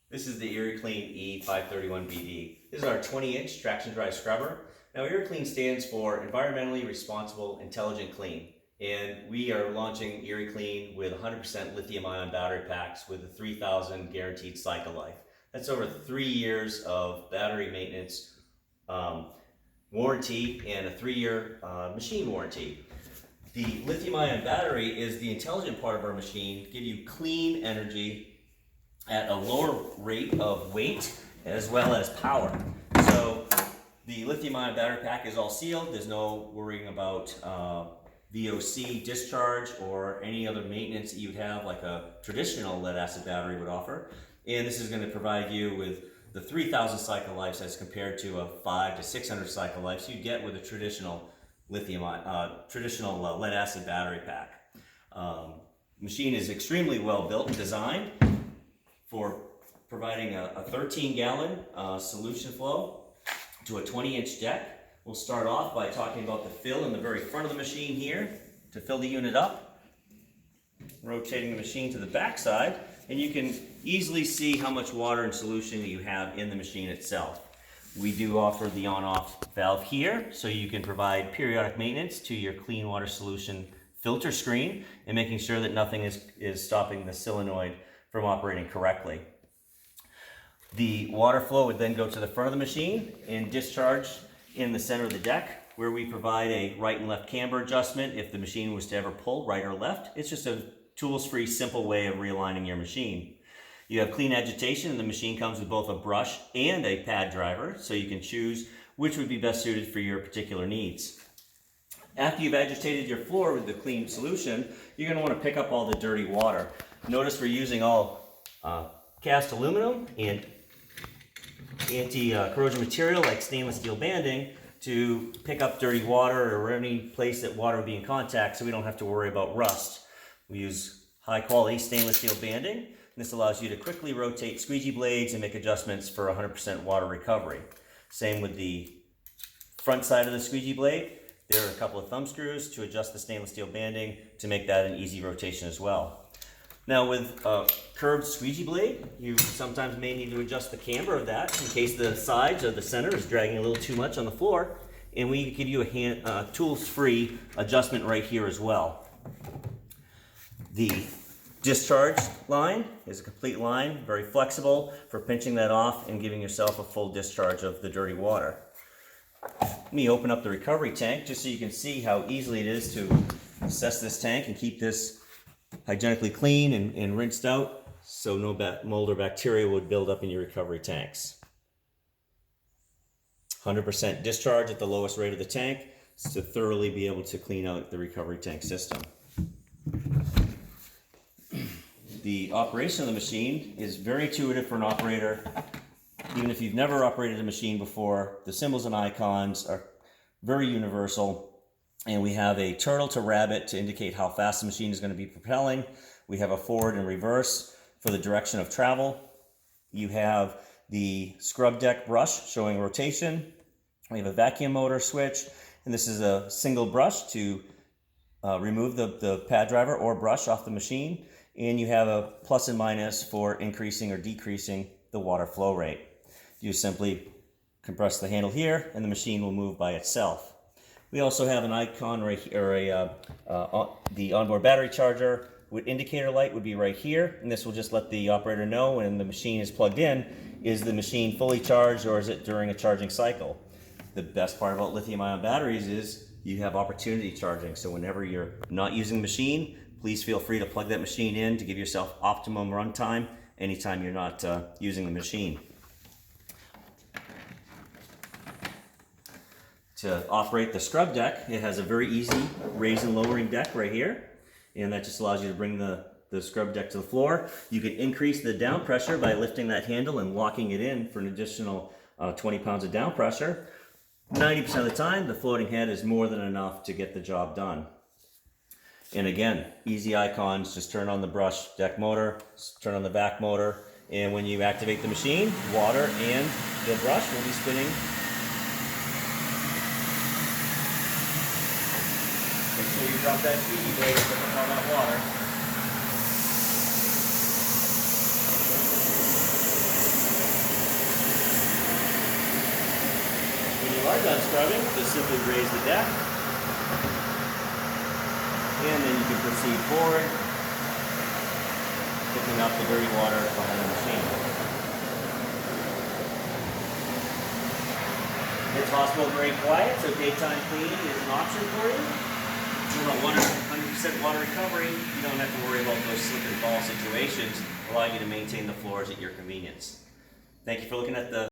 This is the EriClean E531 BD. This is our 20-inch traction dry scrubber. Now EriClean stands for Environmentally Responsible Intelligent Clean. And we are launching EriClean with 100% lithium-ion battery packs with a 3,000 guaranteed cycle life. That's over 3 years of battery maintenance warranty and a 3-year machine warranty. The lithium-ion battery is the intelligent part of our machine, give you clean energy at a lower rate of weight as well as power. So the lithium-ion battery pack is all sealed. There's no worrying about VOC discharge or any other maintenance that you'd have like a traditional lead acid battery would offer. And this is going to provide you with the 3,000 cycle lives as compared to a 500 to 600 cycle lives you'd get with a traditional lead acid battery pack. Machine is extremely well built and designed for providing a 13-gallon solution flow to a 20-inch deck. We'll start off by talking about the fill in the very front of the machine here to fill the unit up, rotating the machine to the back side, and you can easily see how much water and solution you have in the machine itself. We do offer the on-off valve here, so you can provide periodic maintenance to your clean water solution filter screen and making sure that nothing is stopping the solenoid from operating correctly. The water flow would then go to the front of the machine and discharge in the center of the deck, where we provide a right and left camber adjustment if the machine was to ever pull right or left. It's just a tools-free, simple way of realigning your machine. You have clean agitation, and the machine comes with both a brush and a pad driver, so you can choose which would be best suited for your particular needs. After you've agitated your floor with the clean solution, you're going to want to pick up all the dirty water. Notice we're using all cast aluminum and anti-corrosion material like stainless steel banding to pick up dirty water or any place that water would be in contact, so we don't have to worry about rust. We use high quality stainless steel banding. This allows you to quickly rotate squeegee blades and make adjustments for 100% water recovery. Same with the front side of the squeegee blade. There are a couple of thumb screws to adjust the stainless steel banding to make that an easy rotation as well. Now with a curved squeegee blade, you sometimes may need to adjust the camber of that in case the sides or the center is dragging a little too much on the floor, and we give you a tools-free adjustment right here as well. The discharge line is a complete line, very flexible for pinching that off and giving yourself a full discharge of the dirty water. Let me open up the recovery tank just so you can see how easily it is to assess this tank and keep this hygienically clean and rinsed out so no mold or bacteria would build up in your recovery tanks. 100% discharge at the lowest rate of the tank to thoroughly be able to clean out the recovery tank system. The operation of the machine is very intuitive for an operator. Even if you've never operated a machine before, the symbols and icons are very universal. And we have a turtle to rabbit to indicate how fast the machine is going to be propelling. We have a forward and reverse for the direction of travel. You have the scrub deck brush showing rotation. We have a vacuum motor switch, and this is a single brush to remove the pad driver or brush off the machine. And you have a plus and minus for increasing or decreasing the water flow rate. You simply compress the handle here, and the machine will move by itself. We also have an icon right here, the onboard battery charger with indicator light would be right here, and this will just let the operator know when the machine is plugged in, is the machine fully charged or is it during a charging cycle? The best part about lithium-ion batteries is you have opportunity charging, so whenever you're not using the machine, please feel free to plug that machine in to give yourself optimum run time anytime you're not using the machine. To operate the scrub deck, it has a very easy raise and lowering deck right here, and that just allows you to bring the scrub deck to the floor. You can increase the down pressure by lifting that handle and locking it in for an additional 20 pounds of down pressure. 90% of the time, the floating head is more than enough to get the job done. And again, easy icons, just turn on the brush deck motor, turn on the back motor, and when you activate the machine, water and the brush will be spinning. Make sure you drop that squeegee blade and pick up all that water. are done scrubbing, just simply raise the deck, and then you can proceed forward, picking up the dirty water behind the machine. It's hospital grade quiet, so daytime cleaning is an option for you. If you want 100% water recovery, you don't have to worry about those slip and fall situations, allowing you to maintain the floors at your convenience. Thank you for looking at the